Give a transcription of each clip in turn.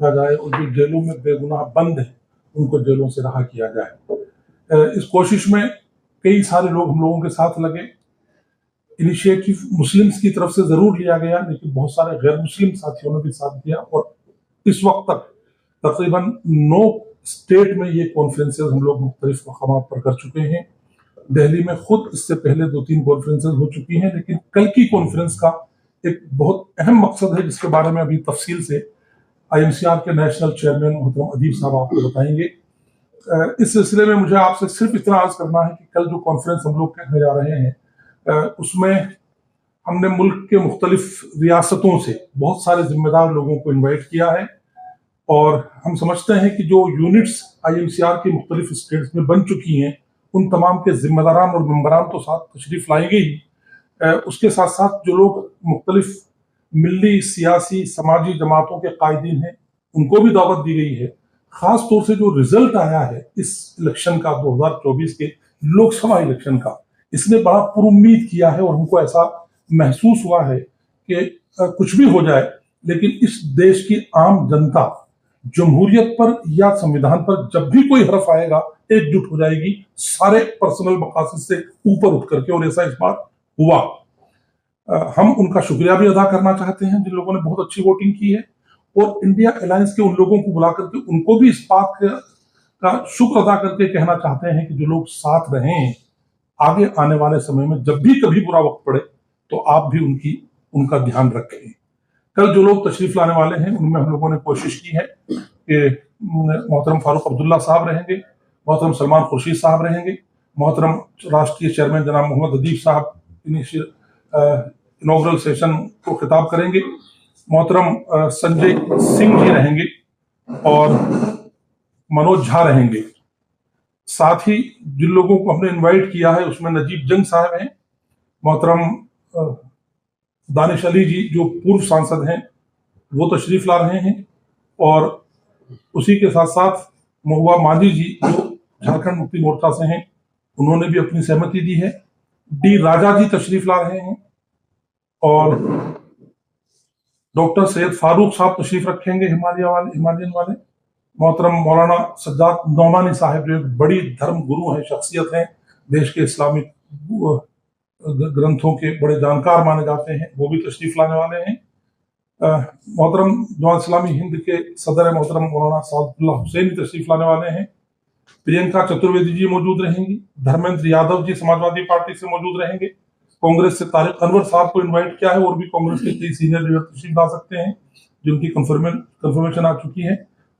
रोका जाए और जो जेलों में बेगुनाह बंद हैं उनको जेलों से रहा किया जाए। इस कोशिश में कई सारे लोग हम लोगों के साथ लगे। इनिशिएटिव मुस्लिम्स की तरफ से जरूर लिया गया, लेकिन बहुत सारे गैर मुस्लिम साथियों ने भी साथ दिया और इस वक्त तक तकरीबन 9 स्टेट में ये कॉन्फ्रेंसेज हम लोग मुख्तलिफ मकामात पर कर चुके हैं। दिल्ली में खुद इससे पहले 2-3 कॉन्फ्रेंसेज हो चुकी हैं, लेकिन कल की कॉन्फ्रेंस का एक बहुत अहम मकसद है जिसके बारे में अभी तफसील से IMCR के नेशनल चेयरमैन मोहतरम अदीब साहब आपको बताएंगे। इस सिलसिले में मुझे आपसे सिर्फ इतना अर्ज करना है कि कल जो कॉन्फ्रेंस हम लोग करने जा रहे हैं उसमें हमने मुल्क के मुख्तलिफ रियासतों से बहुत सारे जिम्मेदार लोगों को इन्वाइट किया है और हम समझते हैं कि जो यूनिट्स IMCR की मुख्तलिफ स्टेट्स में बन चुकी हैं उन तमाम के जिम्मेदारान और मेम्बरान तो साथ तशरीफ लाएंगे ही, उसके साथ साथ जो लोग मुख्तलिफ मिली सियासी समाजी जमातों के कायदीन हैं उनको भी दावत दी गई है। खास तौर से जो रिजल्ट आया है इस इलेक्शन का 2024 के लोकसभा इलेक्शन का, इसने बड़ा पुरुम्मीद किया है और हमको ऐसा महसूस हुआ है कि कुछ भी हो जाए लेकिन इस देश की आम जनता जमहूरियत पर या संविधान पर जब भी कोई हरफ आएगा एकजुट हो जाएगी सारे पर्सनल मकासद से ऊपर उठ करके, और ऐसा इस बार हुआ। हम उनका शुक्रिया भी अदा करना चाहते हैं जिन लोगों ने बहुत अच्छी वोटिंग की है और इंडिया अलायंस के उन लोगों को बुला करके उनको भी इस बात का शुक्र अदा करके कहना चाहते हैं कि जो लोग साथ रहे हैं आगे आने वाले समय में जब भी कभी बुरा वक्त पड़े तो आप भी उनका ध्यान रखें। कल जो लोग तशरीफ लाने वाले हैं उनमें हम लोगों ने कोशिश की है कि मोहतरम फारूक अब्दुल्ला साहब रहेंगे, मोहतरम सलमान खुर्शीद साहब रहेंगे, मोहतरम राष्ट्रीय चेयरमैन जनाब मोहम्मद अदीब साहब इनॉग्रल सेशन को खिताब करेंगे, मोहतरम संजय सिंह जी रहेंगे और मनोज झा रहेंगे। साथ ही जिन लोगों को हमने इनवाइट किया है उसमें नजीब जंग साहब हैं, मोहतरम दानिश अली जी जो पूर्व सांसद हैं वो तशरीफ ला रहे हैं और उसी के साथ साथ महुआ मांझी जी जो झारखंड मुक्ति मोर्चा से हैं उन्होंने भी अपनी सहमति दी है। डी राजा जी तशरीफ ला रहे हैं और डॉक्टर सैयद फारूक साहब तशरीफ रखेंगे हिमालयन वाले। मोहतरम मौलाना सज्जाद नौमानी साहब जो एक बड़ी धर्म गुरु हैं, शख्सियत हैं, देश के इस्लामिक ग्रंथों के बड़े जानकार माने जाते हैं, वो भी तशरीफ लाने वाले हैं। मोहतरम जमात इस्लामी हिंद के सदर मोहतरम मौलाना सादुल्लाह हुसैन तशरीफ लाने वाले हैं। प्रियंका चतुर्वेदी जी मौजूद रहेंगी। धर्मेंद्र यादव जी समाजवादी पार्टी से मौजूद रहेंगे। कांग्रेस से तारिक अनवर साहब को इन्वाइट किया है और भी कांग्रेस के कई सीनियर लीडर तशरीफ ला सकते हैं जिनकी कंफर्मेशन आ चुकी है।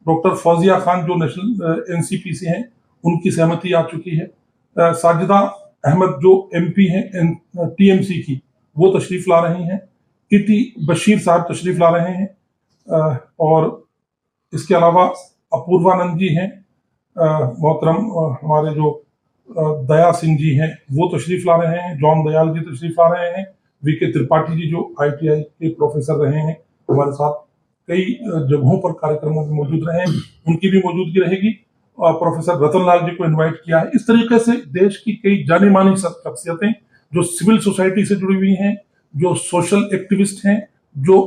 डॉक्टर फौजिया खान जो नेशनल NCP से हैं उनकी सहमति आ चुकी है। साजिदा अहमद जो MP हैं TMC की वो तशरीफ ला रही हैं। इटी बशीर साहब तशरीफ ला रहे हैं और इसके अलावा अपूर्वानंद जी हैं, मोहतरम हमारे जो दया सिंह जी हैं वो तशरीफ ला रहे हैं, जॉन दयाल जी तशरीफ ला रहे हैं, VK त्रिपाठी जी जो ITI के प्रोफेसर रहे हैं हमारे साथ कई जगहों पर कार्यक्रमों में मौजूद रहे हैं, उनकी भी मौजूदगी रहेगी। प्रोफेसर रतनलाल जी को इनवाइट किया है। इस तरीके से देश की कई जानी मानी शख्सियतें जो सिविल सोसाइटी से जुड़ी हुई हैं, जो सोशल एक्टिविस्ट हैं, जो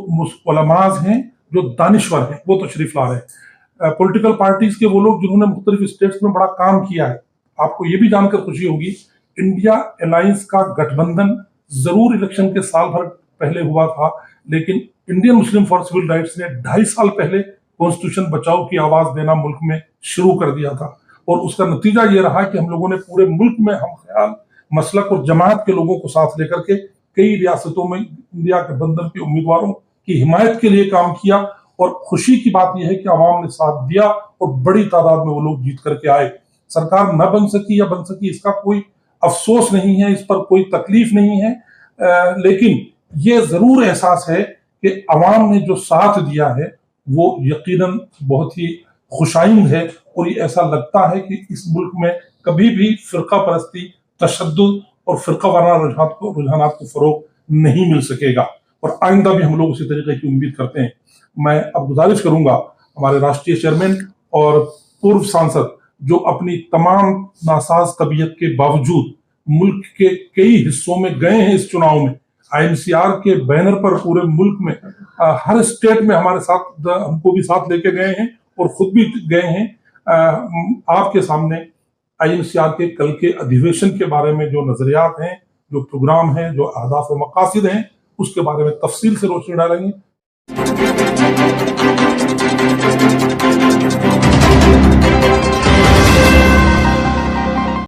उलमाज हैं, जो दानिश्वर हैं, वो तशरीफ ला रहे हैं। पॉलिटिकल पार्टीज के वो लोग जिन्होंने मुख्तलिफ स्टेट्स में बड़ा काम किया है। आपको ये भी जानकर खुशी होगी इंडिया अलायंस का गठबंधन जरूर इलेक्शन के साल भर पहले हुआ था, लेकिन Indian Muslim for civil rights ने 2.5 साल पहले कॉन्स्टिट्यूशन बचाओ की आवाज देना मुल्क में शुरू कर दिया था और उसका नतीजा ये रहा कि हम लोगों ने पूरे मुल्क में हम ख्याल मसलक और जमात के लोगों को साथ लेकर के कई रियासतों में इंडिया गठबंधन के उम्मीदवारों की हिमायत के लिए काम किया और खुशी की बात यह है कि आवाम ने साथ दिया और बड़ी तादाद में वो लोग जीत करके आए। सरकार न बन सकी या बन सकी इसका कोई अफसोस नहीं है, इस पर कोई तकलीफ नहीं है, लेकिन ये जरूर एहसास है कि अवाम ने जो साथ दिया है वो यकीनन बहुत ही खुशाइंद है और ये ऐसा लगता है कि इस मुल्क में कभी भी फिरका परस्ती, तशद्दुद और फिरका वाराना रुझानात को फरोग नहीं मिल सकेगा और आइंदा भी हम लोग उसी तरीके की उम्मीद करते हैं। मैं अब गुजारिश करूंगा हमारे राष्ट्रीय चेयरमैन और पूर्व सांसद जो अपनी तमाम नासाज तबीयत के बावजूद मुल्क के कई हिस्सों में गए हैं इस चुनाव में, INCR के बैनर पर पूरे मुल्क में हर स्टेट में हमारे साथ, हमको भी साथ लेके गए हैं और खुद भी गए हैं। आपके सामने INCR के कल के अधिवेशन के बारे में जो नजरियात हैं, जो प्रोग्राम हैं, जो अहदाफ व मकासिद हैं, उसके बारे में तफसील से रोशनी डालेंगे।